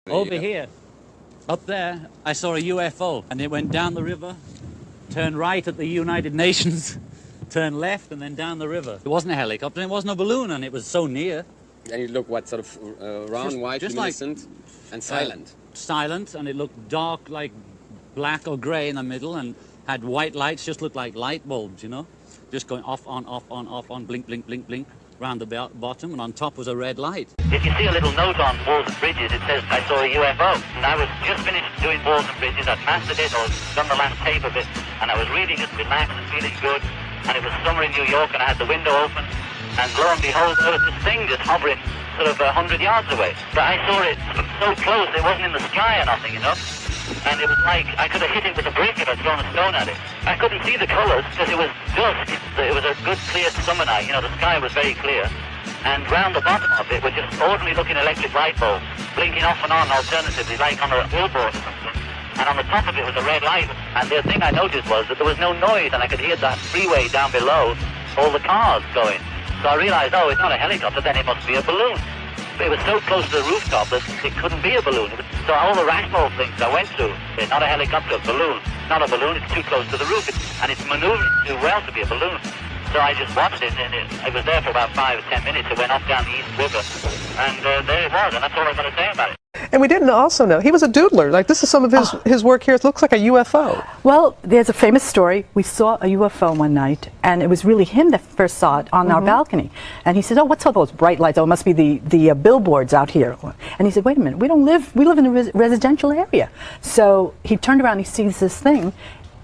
Over here, up there, I saw a UFO, and it went down the river, turned right at the United Nations, turned left, and then down the river. It wasn't a helicopter, and it wasn't a balloon, and it was so near. And it looked what, sort of round, white, luminescent, and silent? Silent, and it looked dark, like black or grey in the middle, and had white lights, just looked like light bulbs, you know? Just going off, on, off, on, off, on, blink, blink, blink, blink, round the bottom, and on top was a red light. If you see a little note on walls and bridges, it says, I saw a UFO. And I was just finished doing walls and bridges. I'd mastered it, or done the last tape of it, and I was really just relaxed and feeling good. And it was summer in New York, and I had the window open, and lo and behold, there was this thing just hovering sort of 100 yards away. But I saw it so close, it wasn't in the sky or nothing, you know? And it was like I could have hit it with a brick if I'd thrown a stone at it. I couldn't see the colours because it was dusk. It was a good clear summer night, you know, the sky was very clear. And round the bottom of it were just ordinary looking electric light bulbs, blinking off and on alternatively, like on a billboard or something. And on the top of it was a red light. And the thing I noticed was that there was no noise, and I could hear that freeway down below, all the cars going. So I realised, oh, it's not a helicopter, then it must be a balloon. But it was so close to the rooftop that it couldn't be a balloon. So all the rational things I went through, it's not a helicopter, a balloon. Not a balloon, it's too close to the roof, and it's manoeuvring too well to be a balloon. So I just watched it, and it was there for about 5 or 10 minutes. It went off down the East River, and there it was, and that's all I'm going to say about it. And we didn't also know, he was a doodler. Like, this is some of his work here. It looks like a UFO. Well, there's a famous story. We saw a UFO one night, and it was really him that first saw it on our balcony. And he said, oh, what's all those bright lights? Oh, it must be the billboards out here. And he said, wait a minute, we live in a residential area. So he turned around, he sees this thing,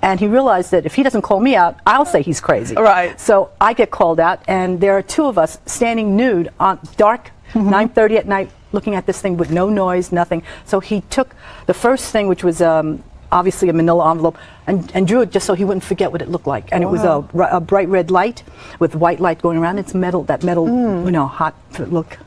and he realized that if he doesn't call me out, I'll say he's crazy. Right. So I get called out, and there are two of us standing nude on dark, 9:30 at night, looking at this thing with no noise, nothing. So he took the first thing, which was obviously a manila envelope, and drew it just so he wouldn't forget what it looked like. And it was a bright red light with white light going around. It's metal, that metal, you know, hot look.